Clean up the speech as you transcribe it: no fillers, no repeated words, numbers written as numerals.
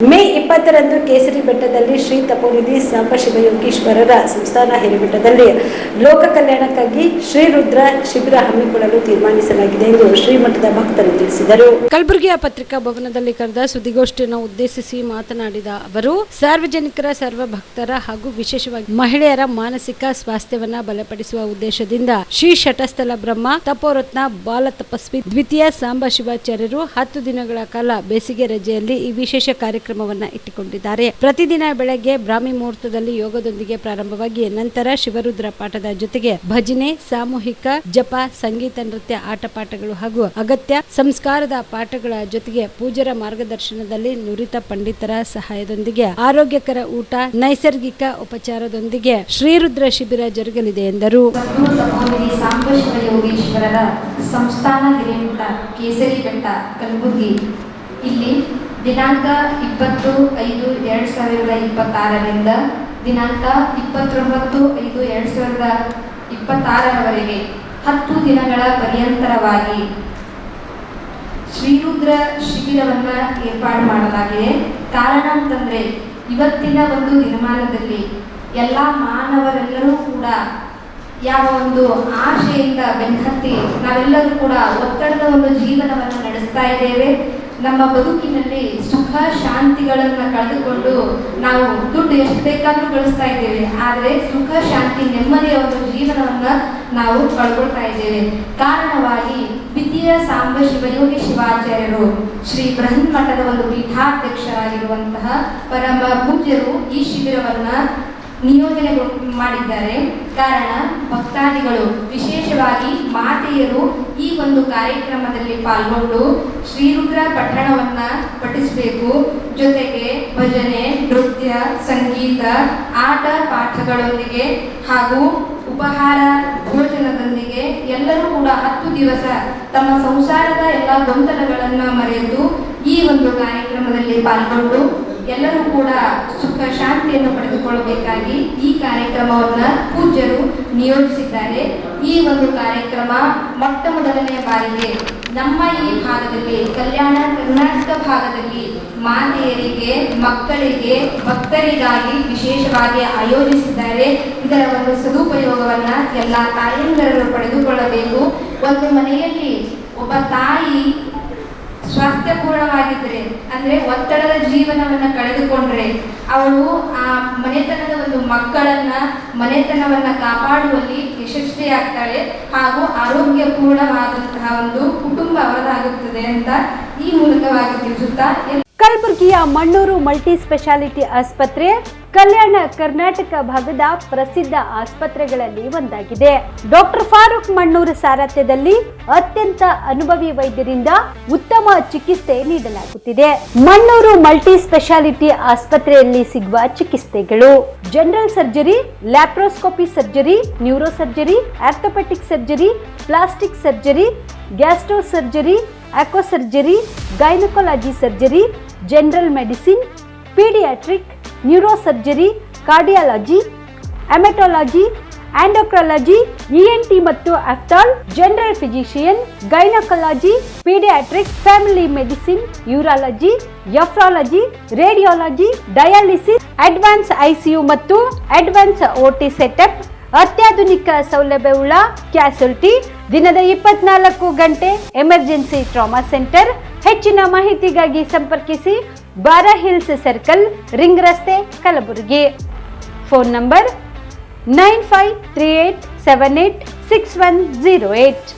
ಮೇ 20ರಂದು ಕೇಸರಿ ಬೆಟ್ಟದಲ್ಲಿ ಶ್ರೀ ತಪೋನಿಧಿ ಸಾಂಬಶಿವಯೋಗೀಶ್ವರರ ಸಂಸ್ಥಾನ ಹಿರೇಬೆಟ್ಟದಲ್ಲಿ ಲೋಕ ಕಲ್ಯಾಣಕ್ಕಾಗಿ ಶ್ರೀ ರುದ್ರ ಶಿಬಿರ ಹಮ್ಮಿಕೊಳ್ಳಲು ತೀರ್ಮಾನಿಸಲಾಗಿದೆ ಎಂದು ಶ್ರೀಮಠದ ಭಕ್ತರು ತಿಳಿಸಿದರು. ಕಲಬುರಗಿಯ ಪತ್ರಿಕಾ ಭವನದಲ್ಲಿ ಕರೆದ ಸುದ್ದಿಗೋಷ್ಠಿಯನ್ನು ಉದ್ದೇಶಿಸಿ ಮಾತನಾಡಿದ ಅವರು, ಸಾರ್ವಜನಿಕರ ಸರ್ವ ಭಕ್ತರ ಹಾಗೂ ವಿಶೇಷವಾಗಿ ಮಹಿಳೆಯರ ಮಾನಸಿಕ ಸ್ವಾಸ್ಥ್ಯವನ್ನ ಬಲಪಡಿಸುವ ಉದ್ದೇಶದಿಂದ ಶ್ರೀ ಶಟಸ್ಥಲ ಬ್ರಹ್ಮ ತಪೋರತ್ನ ಬಾಲ ತಪಸ್ವಿ ದ್ವಿತೀಯ ಸಾಂಬಶಿವಾಚಾರ್ಯರು 10 ದಿನಗಳ ಕಾಲ ಬೇಸಿಗೆ ರಜೆಯಲ್ಲಿ ಈ ವಿಶೇಷ ಕಾರ್ಯಕ್ರಮವನ್ನ ಇಟ್ಟುಕೊಂಡಿದ್ದಾರೆ. ಪ್ರತಿದಿನ ಬೆಳಗ್ಗೆ ಬ್ರಾಹ್ಮಿ ಮುಹೂರ್ತದಲ್ಲಿ ಯೋಗದೊಂದಿಗೆ ಪ್ರಾರಂಭವಾಗಿ ನಂತರ ಶಿವರುದ್ರ ಪಾಠದ ಜೊತೆಗೆ ಭಜನೆ, ಸಾಮೂಹಿಕ ಜಪ, ಸಂಗೀತ, ನೃತ್ಯ, ಆಟಪಾಠಗಳು ಹಾಗೂ ಅಗತ್ಯ ಸಂಸ್ಕಾರದ ಪಾಠಗಳ ಜೊತೆಗೆ ಪೂಜ್ಯರ ಮಾರ್ಗದರ್ಶನದಲ್ಲಿ ನುರಿತ ಪಂಡಿತರ ಸಹಾಯದೊಂದಿಗೆ ಆರೋಗ್ಯಕರ ಊಟ, ನೈಸರ್ಗಿಕ ಉಪಚಾರದೊಂದಿಗೆ ಶ್ರೀರುದ್ರ ಶಿಬಿರ ಜರುಗಲಿದೆ ಎಂದರು. ಸಾಂಬಶಿವಯೋಗೀಶ್ವರರ ಸಂಸ್ಥಾನ ಹಿರೇಮಠ ಕೇಸರಿ ಬೆಟ್ಟ ಕಲಬುರಗಿ ಇಲ್ಲಿ ದಿನಾಂಕ 20/5/2026ರಿಂದ ದಿನಾಂಕ 29/5/2026ರವರೆಗೆ 10 ದಿನಗಳ ಪರ್ಯಂತರವಾಗಿ ಶ್ರೀರುದ್ರ ಶಿಬಿರವನ್ನು ಏರ್ಪಾಡು ಮಾಡಲಾಗಿದೆ. ಕಾರಣ ಅಂತಂದರೆ ಇವತ್ತಿನ ಒಂದು ದಿನಮಾನದಲ್ಲಿ ಎಲ್ಲ ಮಾನವರೆಲ್ಲರೂ ಕೂಡ ಯಾವ ಒಂದು ಆಶೆಯಿಂದ ಬೆನ್ನತ್ತಿ ನಾವೆಲ್ಲರೂ ಕೂಡ ಒತ್ತಡದ ಒಂದು ಜೀವನವನ್ನು ನಡೆಸ್ತಾ ಇದ್ದೇವೆ. ನಮ್ಮ ಬದುಕಿನಲ್ಲಿ ಸುಖ ಶಾಂತಿಗಳನ್ನು ಕಳೆದುಕೊಂಡು ನಾವು ದುಡ್ಡು ಎಷ್ಟು ಬೇಕಾದರೂ ಗಳಿಸ್ತಾ ಇದ್ದೇವೆ, ಆದರೆ ಸುಖ ಶಾಂತಿ ನೆಮ್ಮದಿಯ ಒಂದು ಜೀವನವನ್ನು ನಾವು ಕಳ್ಕೊಳ್ತಾ ಇದ್ದೇವೆ. ಕಾರಣವಾಗಿ ದ್ವಿತೀಯ ಸಾಂಬಶಿವಯೋಗಿ ಶಿವಾಚಾರ್ಯರು ಶ್ರೀ ಬೃಹನ್ಮಠದ ಒಂದು ಪೀಠಾಧ್ಯಕ್ಷರಾಗಿರುವಂತಹ ಪರಮ ಪೂಜ್ಯರು ಈ ಶಿಬಿರವನ್ನು ನಿಯೋಜನೆ ಮಾಡಿದ್ದಾರೆ. ಕಾರಣ ಭಕ್ತಾದಿಗಳು ವಿಶೇಷವಾಗಿ ಮಾತೆಯರು ಈ ಒಂದು ಕಾರ್ಯಕ್ರಮದಲ್ಲಿ ಪಾಲ್ಗೊಂಡು ಶ್ರೀರುದ್ರ ಪಠಣವನ್ನ ಪಠಿಸಬೇಕು. ಜೊತೆಗೆ ಭಜನೆ, ನೃತ್ಯ, ಸಂಗೀತ, ಆಟ ಪಾಠಗಳೊಂದಿಗೆ ಹಾಗೂ ಉಪಹಾರ ಭೋಜನದೊಂದಿಗೆ ಎಲ್ಲರೂ ಕೂಡ 10 ದಿವಸ ತಮ್ಮ ಸಂಸಾರದ ಎಲ್ಲ ಗೊಂದಲಗಳನ್ನು ಮರೆತು ಈ ಒಂದು ಕಾರ್ಯಕ್ರಮದಲ್ಲಿ ಪಾಲ್ಗೊಂಡು ಎಲ್ಲರೂ ಕೂಡ ಸುಖ ಶಾಂತಿಯನ್ನು ಪಡೆದುಕೊಳ್ಳಬೇಕಾಗಿ ಈ ಕಾರ್ಯಕ್ರಮವನ್ನು ಪೂಜ್ಯರು ನಿಯೋಜಿಸಿದ್ದಾರೆ. ಈ ಒಂದು ಕಾರ್ಯಕ್ರಮ ಮೊಟ್ಟ ಮೊದಲನೆಯ ಬಾರಿಗೆ ನಮ್ಮ ಈ ಭಾಗದಲ್ಲಿ, ಕಲ್ಯಾಣ ಕರ್ನಾಟಕ ಭಾಗದಲ್ಲಿ ಮಾತೆಯರಿಗೆ, ಮಕ್ಕಳಿಗೆ, ಭಕ್ತರಿಗಾಗಿ ವಿಶೇಷವಾಗಿ ಆಯೋಜಿಸಿದ್ದಾರೆ. ಇದರ ಒಂದು ಸದುಪಯೋಗವನ್ನು ಎಲ್ಲ ತಾಯಂದಿರರು ಪಡೆದುಕೊಳ್ಳಬೇಕು. ಒಂದು ಮನೆಯಲ್ಲಿ ಒಬ್ಬ ತಾಯಿ ಸ್ವಾಸ್ಥ್ಯಪೂರ್ಣವಾಗಿದ್ದರೆ, ಅಂದರೆ ಒತ್ತಡದ ಜೀವನವನ್ನು ಕಳೆದುಕೊಂಡ್ರೆ ಅವಳು ಆ ಮನೆತನದ ಒಂದು ಮನೆತನವನ್ನು ಕಾಪಾಡುವಲ್ಲಿ ಯಶಸ್ವಿಯಾಗ್ತಾಳೆ ಹಾಗೂ ಆರೋಗ್ಯಪೂರ್ಣವಾದಂತಹ ಒಂದು ಕುಟುಂಬ ಅವರದಾಗುತ್ತದೆ ಅಂತ ಈ ಮೂಲಕವಾಗಿ ತಿಳಿಸುತ್ತಾ, ಕಲಬುರಗಿಯ ಮಣ್ಣೂರು ಮಲ್ಟಿ ಸ್ಪೆಷಾಲಿಟಿ ಆಸ್ಪತ್ರೆ ಕಲ್ಯಾಣ ಕರ್ನಾಟಕ ಭಾಗದ ಪ್ರಸಿದ್ಧ ಆಸ್ಪತ್ರೆಗಳಲ್ಲಿ ಒಂದಾಗಿದೆ. ಡಾಕ್ಟರ್ ಫಾರೂಕ್ ಮಣ್ಣೂರು ಸಾರಥ್ಯದಲ್ಲಿ ಅತ್ಯಂತ ಅನುಭವಿ ವೈದ್ಯರಿಂದ ಉತ್ತಮ ಚಿಕಿತ್ಸೆ ನೀಡಲಾಗುತ್ತಿದೆ. ಮಣ್ಣೂರು ಮಲ್ಟಿ ಸ್ಪೆಷಾಲಿಟಿ ಆಸ್ಪತ್ರೆಯಲ್ಲಿ ಸಿಗುವ ಚಿಕಿತ್ಸೆಗಳು: general surgery, laparoscopy surgery, neuro surgery, orthopaedic surgery, plastic surgery, gastro surgery, aqua surgery, gynaecology surgery, general medicine, paediatric, neuro surgery, cardiology, haematology, endocrinology, ENT ಮತ್ತು ophthal, general physician, gynaecology, paediatric, family medicine, urology, nephrology, radiology, dialysis, advance ICU ಮತ್ತು advance OT setup, ಅತ್ಯಾಧುನಿಕ ಸೌಲಭ್ಯವುಳ್ಳ ಕ್ಯಾಸುಲಿಟಿ, ದಿನದ 24 ಗಂಟೆ emergency trauma centre. ಹೆಚ್ಚಿನ ಮಾಹಿತಿಗಾಗಿ ಸಂಪರ್ಕಿಸಿ ಬಾರಾ hills circle, ring ರಸ್ತೆ, ಕಲಬುರಗಿ. Phone number 9538786108.